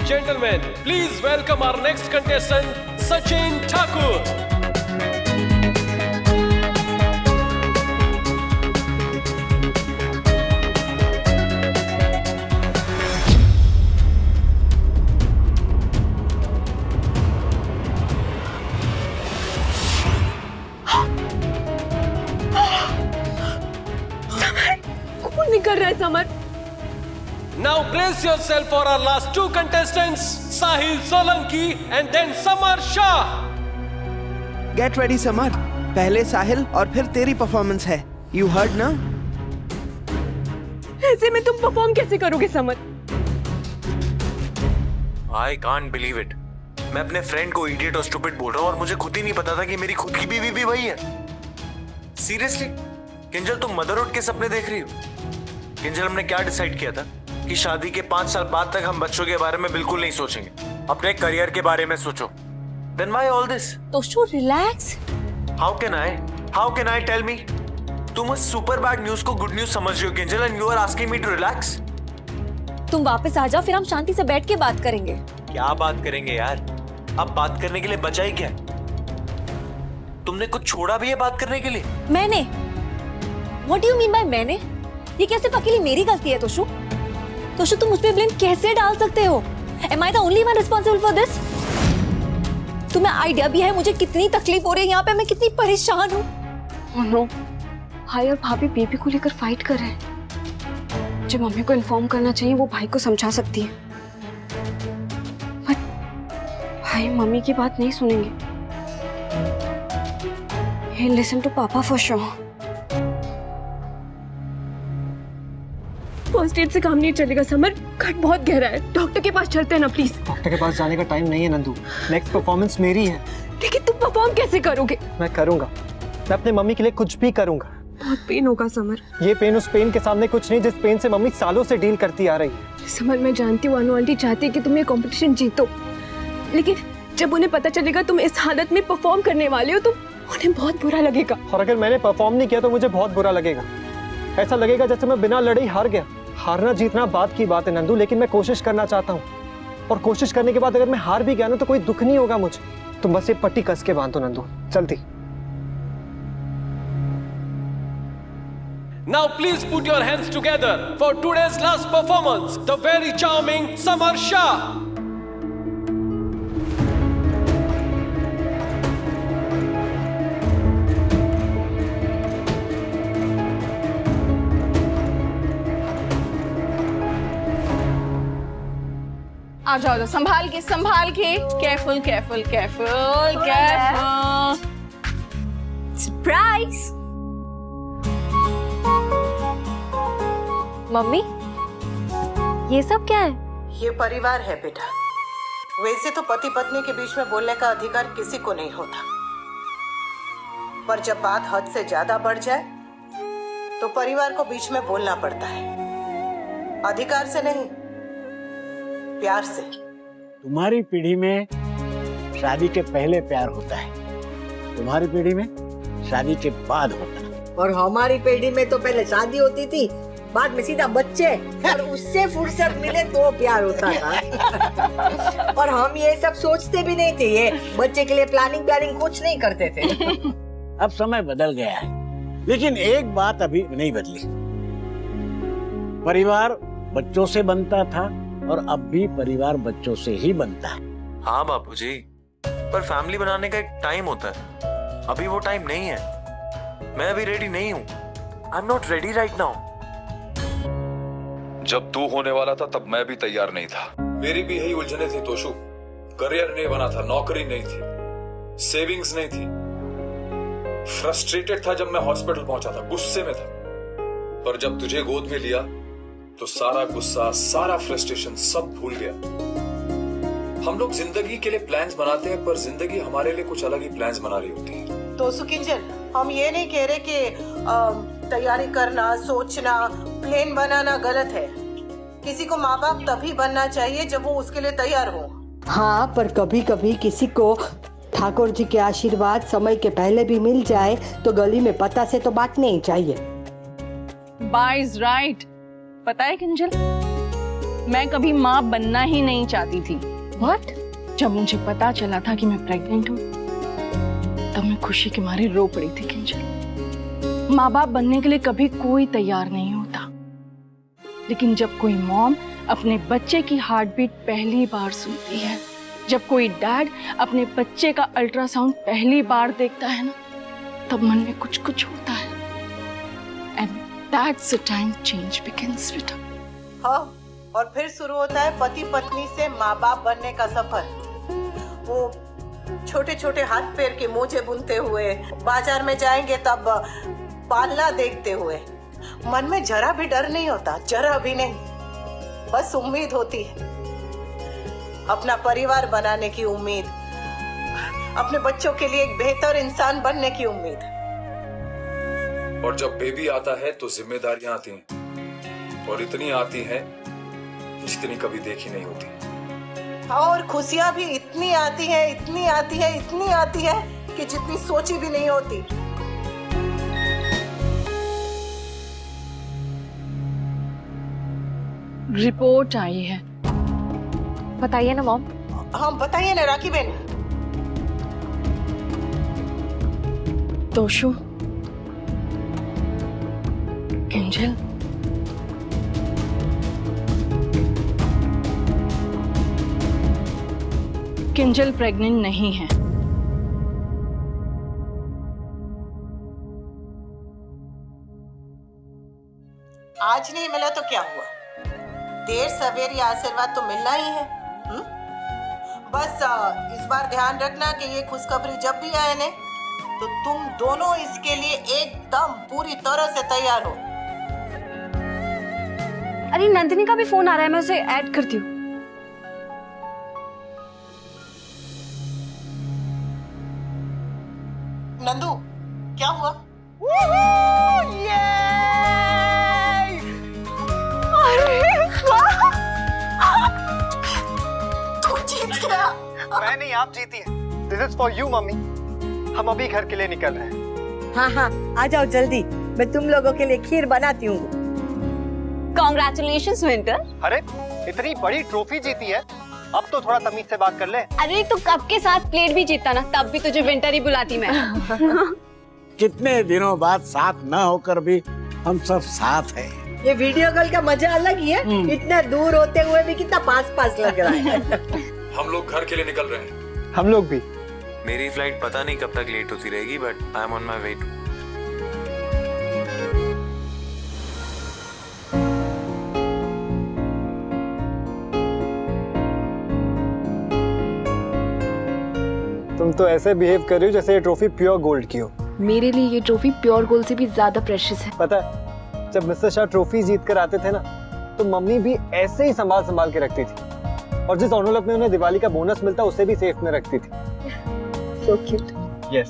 and gentlemen, please welcome our next contestant, Sachin Thakur. कौन निकल रहा है summer? Now brace yourself for our last two contestants, Sahil Solanki and then Samar Shah. Get ready, summer. पहले साहिल और फिर तेरी performance है. You heard ना? ऐसे में तुम परफॉर्म कैसे करोगे summer? I can't believe it. मैं अपने फ्रेंड को इडियट और स्टूपिड बोल रहा हूँ और मुझे खुद ही नहीं पता था कि मेरी खुद की बीवी भी वही है. सीरियसली किंजल, तुम मदरहुड के सपने देख रही हो? किंजल, हमने क्या डिसाइड किया था कि शादी के 5 साल बाद तक हम बच्चों के बारे में बिल्कुल नहीं सोचेंगे, अपने करियर के बारे में सोचो. Then why all this? Toshu relax. How can I tell me? तुम उस सुपर बैड न्यूज को गुड न्यूज समझ रही हो Kinjal, and you are asking me to relax? तुम वापस आ जाओ, फिर हम शांति से बैठ के बात करेंगे. क्या बात करेंगे यार? अब बात करने के लिए बचा ही क्या? तुमने कुछ छोड़ा भी है बात करने के लिए? मैंने? What do you mean by मैंने? ये कैसे अकेली मेरी गलती है तोशु? तोशु, तुम मुझ पे ब्लेम कैसे डाल सकते हो? Am I the only one responsible for this? तुम्हें आइडिया भी है मुझे कितनी तकलीफ हो रही है यहाँ पे, मैं कितनी परेशान हूँ. Oh no, भाई और भाभी बेबी को लेकर फाइट कर रहे हैं. मुझे मम्मी को इन्फॉर्म करना चाहिए, वो भाई को समझा सकती है. बट भाई मम्मी की बात नहीं सुनेंगे. He'll listen to Papa for sure. First aid से काम नहीं चलेगा समर, कट बहुत गहरा है. डॉक्टर के पास चलते हैं ना प्लीज. डॉक्टर के पास जाने का टाइम नहीं है नंदू. नेक्स्ट परफॉर्मेंस मेरी है. लेकिन तुम परफॉर्म कैसे करोगे? मैं करूंगा. मैं अपने मम्मी के लिए कुछ भी करूंगा. बहुत पेन होगा समर. ये पेन उस पेन के सामने कुछ नहीं जिस पेन से मम्मी सालों से डील करती आ रही है. समर, मैं जानती हूँ अनु आंटी चाहती है कि तुम ये कंपटीशन जीतो, लेकिन जब उन्हें पता चलेगा तुम इस हालत में परफॉर्म करने वाले हो तो उन्हें बहुत बुरा लगेगा. और अगर मैंने परफॉर्म नहीं किया तो मुझे बहुत बुरा लगेगा. ऐसा लगेगा जैसे मैं बिना लड़े ही हार गया. हारना जीतना बात की बात है नंदू, लेकिन मैं कोशिश करना चाहता हूँ. और कोशिश करने के बाद अगर मैं हार भी गया ना तो कोई दुख नहीं होगा मुझे. तुम बस ये पट्टी कस के बांधो नंदू, जल्दी. Now please put your hands together for today's last performance, the very charming Samar Shah. आ जाओ, संभाल के careful careful careful careful. Surprise. Mummy, ये सब क्या है? ये परिवार है बेटा. वैसे तो पति पत्नी के बीच में बोलने का अधिकार किसी को नहीं होता, पर जब बात हद से ज्यादा बढ़ जाए तो परिवार को बीच में बोलना पड़ता है. अधिकार से नहीं, प्यार से. तुम्हारी पीढ़ी में शादी के पहले प्यार होता है, तुम्हारी पीढ़ी में शादी के बाद होता है. और हमारी पीढ़ी में तो पहले शादी होती थी, बाद में सीधा बच्चे, और उससे फुर्सत मिले तो प्यार होता था. और हम ये सब सोचते भी नहीं थे, ये बच्चे के लिए प्लानिंग कुछ नहीं करते थे. अब समय बदल गया है, लेकिन एक बात अभी नहीं बदली. परिवार बच्चों से बनता था और अब भी परिवार बच्चों से ही बनता है. हाँ बापूजी, पर फैमिली बनाने का एक टाइम होता है. अभी वो टाइम नहीं है. मैं अभी रेडी नहीं हूँ. I am not ready right now. जब तू होने वाला था तब मैं भी तैयार नहीं था. मेरी भी यही उलझने थी तोशु. करियर नहीं बना था, नौकरी नहीं थी, सेविंग्स नहीं थी. फ्रस्ट्रेटेड था जब मैं हॉस्पिटल पहुंचा था, गुस्से में था. पर जब तुझे गोद में लिया तो सारा गुस्सा, सारा फ्रस्ट्रेशन सब भूल गया. हम लोग जिंदगी के लिए प्लान्स बनाते हैं, पर जिंदगी हमारे लिए कुछ अलग ही प्लान्स बना रही होती है. तो सुकिंजल, हम ये नहीं कह रहे कि तैयारी करना, सोचना, प्लान बनाना गलत है. किसी को माँ बाप तभी बनना चाहिए जब वो उसके लिए तैयार हो. हाँ, पर कभी कभी किसी को ठाकुर जी के आशीर्वाद समय के पहले भी मिल जाए तो गली में पता से तो बांटने ही चाहिए. Bye is right. पता है किंजल, मैं कभी माँ बनना ही नहीं चाहती थी। व्हाट? जब मुझे पता चला था कि मैं प्रेग्नेंट हूँ तब मैं खुशी के मारे रो पड़ी थी किंजल। माँ बाप बनने के लिए कभी कोई तैयार नहीं होता, लेकिन जब कोई मॉम अपने बच्चे की हार्ट बीट पहली बार सुनती है, जब कोई डैड अपने बच्चे का अल्ट्रासाउंड पहली बार देखता है ना, तब मन में कुछ कुछ होता है। And that's the time change begins बेटा। हाँ, और फिर शुरू होता है पति पत्नी से माँ बाप बनने का सफर। वो छोटे छोटे हाथ पैर के मोजे बुनते हुए, बाजार में जाएंगे तब पालना देखते हुए, मन में जरा भी डर नहीं होता, जरा भी नहीं। बस उम्मीद होती है, अपना परिवार बनाने की उम्मीद, अपने बच्चों के लिए एक बेहतर इंसान बनने की उम्मीद। और जब बेबी आता है तो जिम्मेदारियां आती हैं, और इतनी आती हैं जितनी कभी देखी नहीं होती। और खुशियां भी इतनी आती है, इतनी आती है, इतनी आती है कि जितनी सोची भी नहीं होती। रिपोर्ट आई है। बताइए ना मॉम। हाँ बताइए ना राखी बहन। तोशु, किंजल, किंजल प्रेग्नेंट नहीं है। आज नहीं मिला तो क्या हुआ, देर सवेर आशीर्वाद तो मिलना ही है। बस इस बार ध्यान रखना कि ये खुशखबरी जब भी आए ने तो तुम दोनों इसके लिए एकदम पूरी तरह से तैयार हो। अरे नंदिनी का भी फोन आ रहा है, मैं उसे ऐड करती हूँ। नंदू क्या हुआ? तू जीत गया। मैं नहीं, आप जीती है। This is for you mummy. हम अभी घर के लिए निकल रहे हैं। हाँ हाँ, आ जाओ जल्दी, मैं तुम लोगों के लिए खीर बनाती हूँ। Congratulations winter. अरे इतनी बड़ी ट्रॉफी जीती है, अब तो थोड़ा तमीज से बात कर ले। अरे तो कप के साथ प्लेट भी जीता ना, तब भी तुझे विंटर ही बुलाती मैं। कितने दिनों बाद साथ न होकर भी हम सब साथ हैं। ये वीडियो कॉल का मजा अलग ही है, इतना दूर होते हुए भी कितना पास पास लग रहा है। हम लोग घर के लिए निकल रहे हैं। हम लोग भी। मेरी फ्लाइट पता नहीं कब तक लेट होती रहेगी, but I am on my way too. तुम तो ऐसे बिहेव कर रही हो जैसे ये ट्रॉफी प्योर गोल्ड की हो। मेरे लिए ये ट्रॉफी प्योर गोल्ड से भी ज्यादा प्रेशियस है। पता है, जब मिस्टर शाह ट्रॉफी जीत कर आते थे ना, तो मम्मी भी ऐसे ही संभाल संभाल के रखती थी, और जिस एनवेलप में उन्हें दिवाली का बोनस मिलता उसे भी सेफ में रखती थी। So cute। Yes,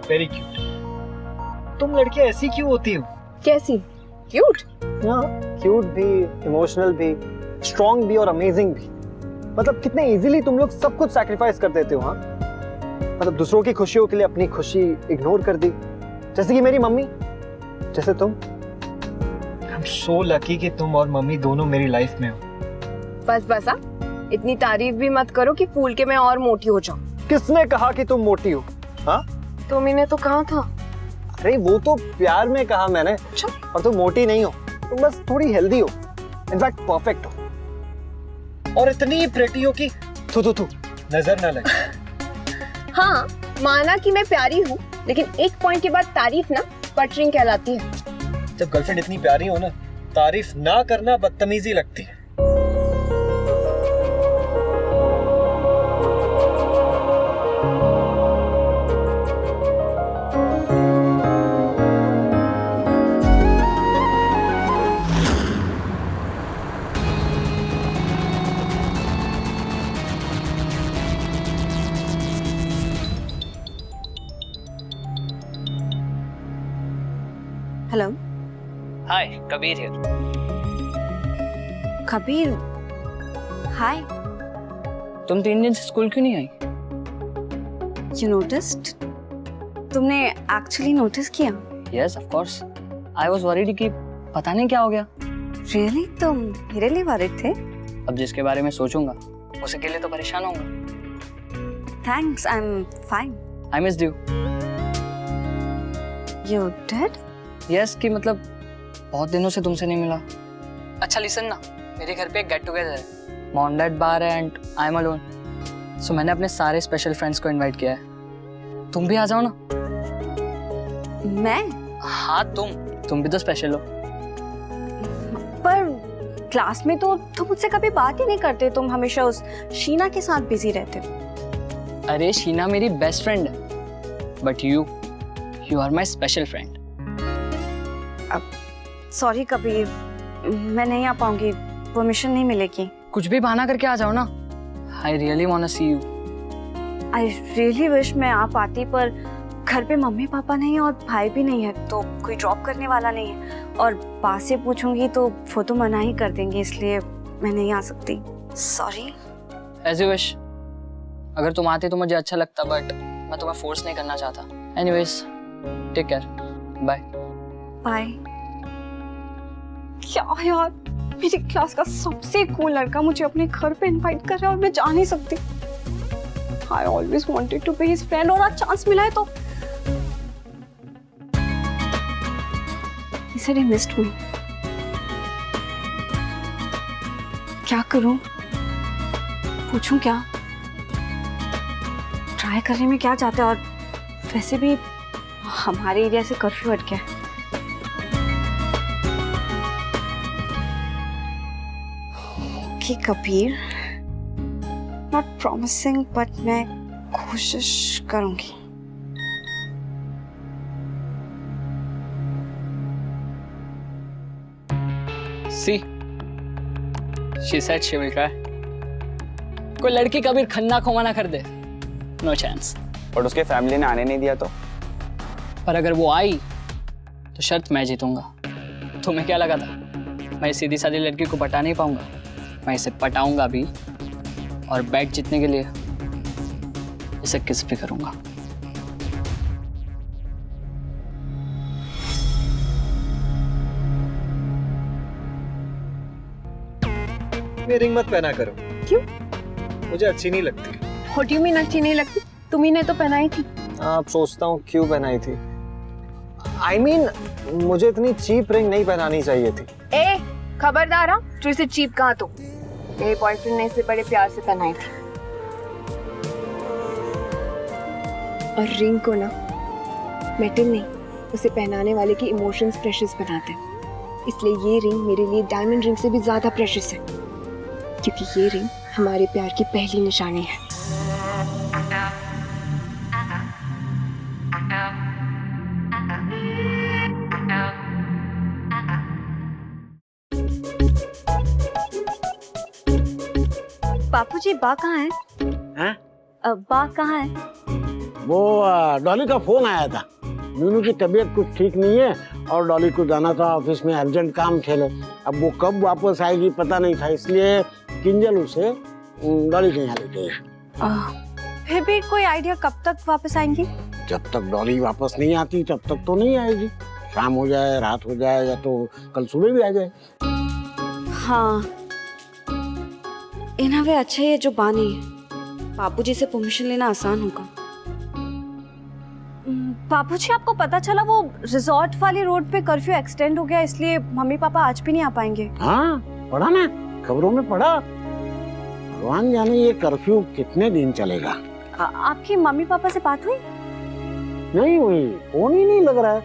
very cute. तुम लड़कियां ऐसी क्यों होती हो? कैसी? क्यूट? हाँ, क्यूट भी, इमोशनल भी, स्ट्रॉन्ग भी और अमेजिंग भी। मतलब कितने इजीली तुम लोग सब कुछ सैक्रिफाइस कर देते हो। हाँ, मतलब दूसरों की खुशियों के लिए अपनी खुशी इग्नोर कर दी, जैसे कि मेरी मम्मी, जैसे तुम। I'm so lucky कि तुम और मम्मी दोनों मेरी लाइफ में हो। बस बस इतनी तारीफ भी मत करो कि फूल के मैं और मोटी हो जाऊं। किसने कहा कि तुम मोटी हो? हाँ, तुमने तो कहा था। अरे वो तो प्यार में कहा मैंने। और तुम मोटी नहीं हो, तुम बस थोड़ी हेल्दी हो, इनफैक्ट परफेक्ट हो, और इतनी प्रेटी हो कि थू थू थू नजर ना लगे। हाँ, माना कि मैं प्यारी हूँ, लेकिन एक पॉइंट के बाद तारीफ ना बटरिंग कहलाती है। जब गर्लफ्रेंड इतनी प्यारी हो ना, तारीफ ना करना बदतमीजी लगती है। Hello. Hi, Kabir here. Kabir, hi. तुम 3 दिन से स्कूल क्यों नहीं आई? You noticed? तुमने एक्चुअली नोटिस किया? Yes, of course. I was worried कि पता नहीं क्या हो गया। रियली तुम मेरे लिए वरिड थे? अब जिसके बारे में सोचूंगा उसी के लिए तो परेशान होऊंगा। Thanks, I am fine. I missed you. You did? Yes, कि मतलब बहुत दिनों से तुमसे नहीं मिला। अच्छा लिसन ना, मेरे घर पे एक गेट टुगेदर है, मॉम डैड बाहर है एंड आई एम अलोन। सो मैंने अपने सारे स्पेशल फ्रेंड्स को इनवाइट किया है। तुम भी आ जाओ ना। मैं? हाँ तुम भी तो स्पेशल हो। पर क्लास में तो तुम मुझसे कभी बात ही नहीं करते, तुम हमेशा उस शीना के साथ बिजी रहते हो। अरे शीना मेरी बेस्ट फ्रेंड है, but you are my special friend. अब सॉरी कबीर, मैं नहीं आ पाऊंगी, परमिशन नहीं मिलेगी। कुछ भी बहाना करके आ जाओ ना। I really want see you. I really wish मैं आ पाती, पर घर पे मम्मी पापा नहीं और भाई भी नहीं है, तो कोई ड्रॉप करने वाला नहीं है, और पास से पूछूंगी तो वो तो मना ही कर देंगे, इसलिए मैं नहीं आ सकती। सॉरी। As you wish. अगर तुम आते तो मुझे अच्छा लगता, बट मैं तुम्हें फोर्स नहीं करना चाहता। Anyways, take care, bye. Bye. क्या यार, मेरी क्लास का सबसे कूल लड़का मुझे अपने घर पे इनवाइट कर रहा है और मैं जा नहीं सकती। I always wanted to be his friend, और आज चांस मिला है तो he said he missed me. क्या करूं? पूछूं क्या? ट्राई करने में क्या जाता है, और वैसे भी हमारे एरिया से कर्फ्यू हट गया है। Okay Kabir, not promising, but मैं कोशिश करूंगी। See, she said she will try. कोई लड़की कभी खन्ना खोमा ना कर दे, नो चांस। और उसके फैमिली ने आने नहीं दिया तो? पर अगर वो आई तो शर्त मैं जीतूंगा। तुम्हें क्या लगा था मैं सीधी सादी लड़की को पटा नहीं पाऊंगा? मैं इसे पटाऊंगा भी, और बैट जीतने के लिए इसे किस भी करूंगा। ये रिंग मत पहना करो। क्यों? मुझे अच्छी नहीं लगती। What do you mean अच्छी नहीं लगती? तुम्ही ने तो पहनाई थी। आप सोचता हूँ क्यों पहनाई थी। I mean, मुझे इतनी चीप रिंग नहीं पहनानी चाहिए थी। ए, खबरदार हाँ, जो इसे चीप कहा तो। मेरे बॉयफ्रेंड ने इसे बड़े प्यार से पहनाई थी। और रिंग को ना मेटल नहीं, उसे पहनाने वाले के इमोशंस प्रेशियस बनाते हैं। इसलिए ये रिंग मेरे लिए डायमंड रिंग से भी ज्यादा प्रेशियस है, क्योंकि ये रिंग हमारे प्यार की पहली निशानी है। बापूजी, बा कहाँ है? हैं? बा कहाँ है? वो डॉली का फोन आया था। मीनू की तबीयत कुछ ठीक नहीं है और डॉली को जाना था ऑफिस में, अर्जेंट काम थे। अब वो कब वापस आएगी पता नहीं था, इसलिए किंजल उसे डॉली के यहाँ ले गई। फिर भी कोई आइडिया कब तक वापस आएंगी? जब तक डॉली वापस नहीं आती तब तक तो नहीं आएगी। शाम हो जाए, रात हो जाए, या तो कल सुबह भी आ जाए। हाँ, इन वे अच्छा ही है जो बा नहीं है। बापूजी से परमिशन लेना आसान होगा। बापूजी, आपको पता चला वो रिजॉर्ट वाली रोड पे कर्फ्यू एक्सटेंड हो गया, इसलिए मम्मी पापा आज भी नहीं आ पाएंगे। हाँ, पढ़ा ना, खबरों में पढ़ा। भगवान जाने ये कर्फ्यू कितने दिन चलेगा। आपकी मम्मी पापा से बात हुई? नहीं हुई, फोन ही नहीं लग रहा है।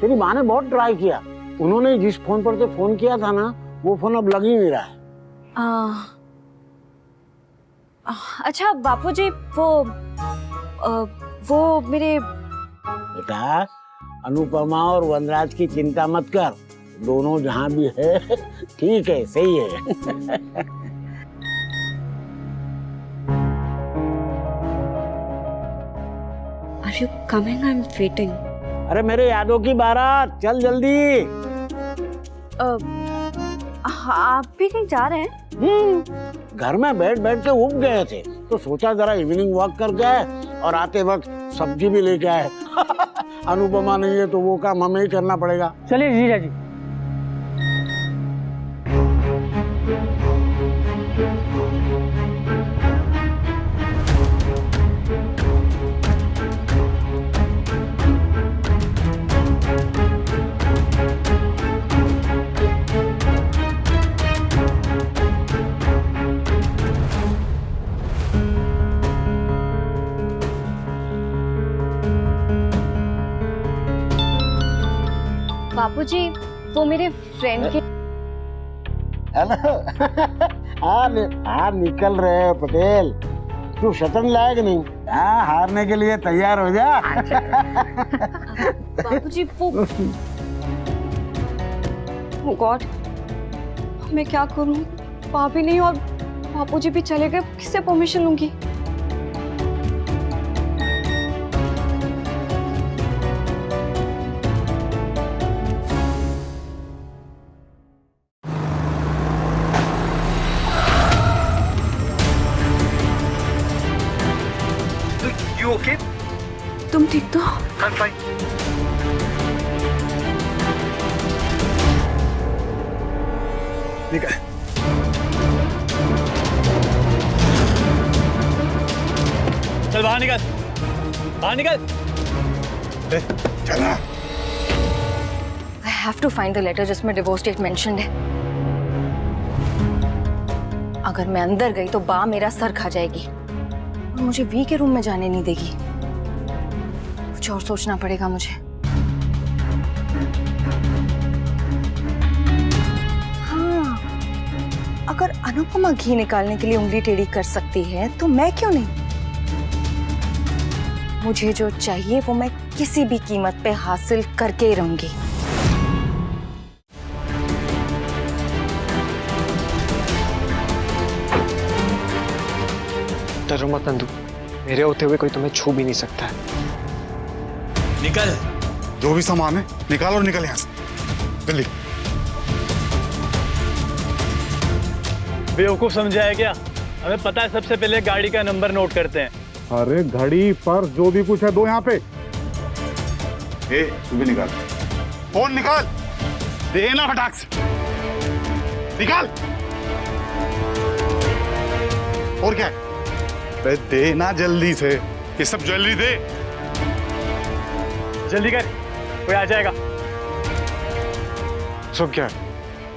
तेरी माँ ने बहुत ट्राई किया, उन्होंने जिस फोन पर से फोन किया था ना, वो फोन अब लग ही नहीं रहा है। अच्छा बापूजी, वो मेरे बेटा, अनुपमा और वनराज की चिंता मत कर, दोनों जहाँ भी है ठीक है, सही है। Are you coming? I'm waiting. अरे मेरे यादों की बारात, चल जल्दी। आप भी कहीं जा रहे हैं? घर में बैठ बैठ के उब गए थे, तो सोचा जरा इवनिंग वॉक कर जाए, और आते वक्त सब्जी भी लेके आए। अनुपमा नहीं है तो वो काम हमें ही करना पड़ेगा। चलिए जीजा जी। बापूजी वो मेरे फ्रेंड के हेलो। हाँ निकल रहे हो पटेल। तू शतरंज लायक नहीं? हाँ, हारने के लिए तैयार हो जा। बापूजी वो गॉड, मैं क्या करूं? भाभी नहीं और बापूजी भी चले गए, किससे परमिशन लूंगी? You okay? तुम ठीक तो? I'm fine. निकल। चल बाहर निकल, बाहर निकल। चला। I have to find the letter जिसमें डिवोर्स डेट मेंशन्ड है। अगर मैं अंदर गई तो बा मेरा सर खा जाएगी और मुझे वी के रूम में जाने नहीं देगी। कुछ और सोचना पड़ेगा मुझे। हाँ, अगर अनुपमा घी निकालने के लिए उंगली टेढ़ी कर सकती है तो मैं क्यों नहीं? मुझे जो चाहिए वो मैं किसी भी कीमत पे हासिल करके ही रहूंगी। डरो मत नंदू, मेरे होते हुए कोई तुम्हें छू भी नहीं सकता है। निकल। जो भी सामान है निकाल और निकल यहाँ से जल्दी। बेवकूफ समझा है क्या? हमें पता है सबसे पहले गाड़ी का नंबर नोट करते हैं। अरे घड़ी पर जो भी कुछ है दो यहाँ पे। ए तू भी निकाल, फोन निकाल, देना फटाक से निकाल। और क्या है? अरे देना जल्दी से, ये सब ज्वेलरी दे। जल्दी कर, कोई आ जाएगा। सब क्या है?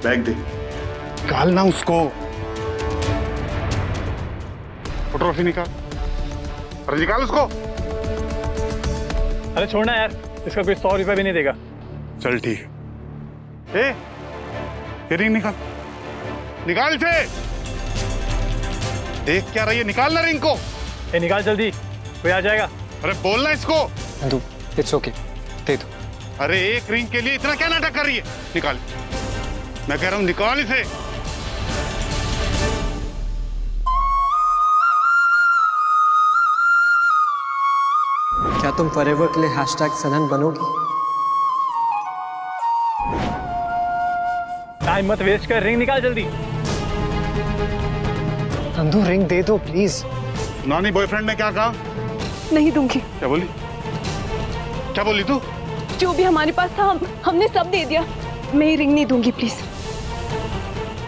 बैग दे, निकाल ना उसको। वो ट्रॉफी निकाल, अरे निकाल उसको। अरे छोड़ना यार, इसका कोई 100 रुपये भी नहीं देगा। चल ठीक है। ये रिंग निकाल, निकाल से। देख क्या रही है, निकाल ना रिंग को। ए निकाल जल्दी, कोई आ जाएगा। अरे बोलना इसको। नंदू इट्स ओके, दे दो। अरे एक रिंग के लिए इतना क्या नाटक कर रही है? निकाल, मैं कह रहा हूँ निकाल इसे। क्या तुम फॉरएवर के लिए #सनन बनोगी? टाइम मत वेस्ट कर, रिंग निकाल जल्दी। नंदू रिंग दे दो प्लीज। नानी बॉयफ्रेंड ने क्या कहा? नहीं दूंगी। क्या बोली? क्या बोली तू? जो भी हमारे पास था हमने सब दे दिया। मैं ही रिंग नहीं दूंगी प्लीज।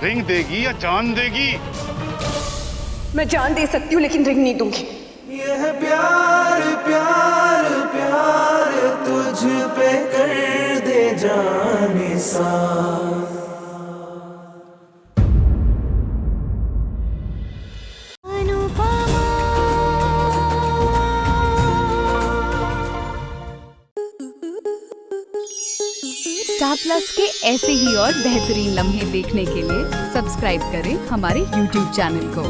रिंग देगी या जान देगी? मैं जान दे सकती हूँ लेकिन रिंग नहीं दूंगी। यह प्यार प्यार प्यार तुझ पे कर दे जाने सा। स्टार प्लस के ऐसे ही और बेहतरीन लम्हे देखने के लिए सब्सक्राइब करें हमारे YouTube चैनल को।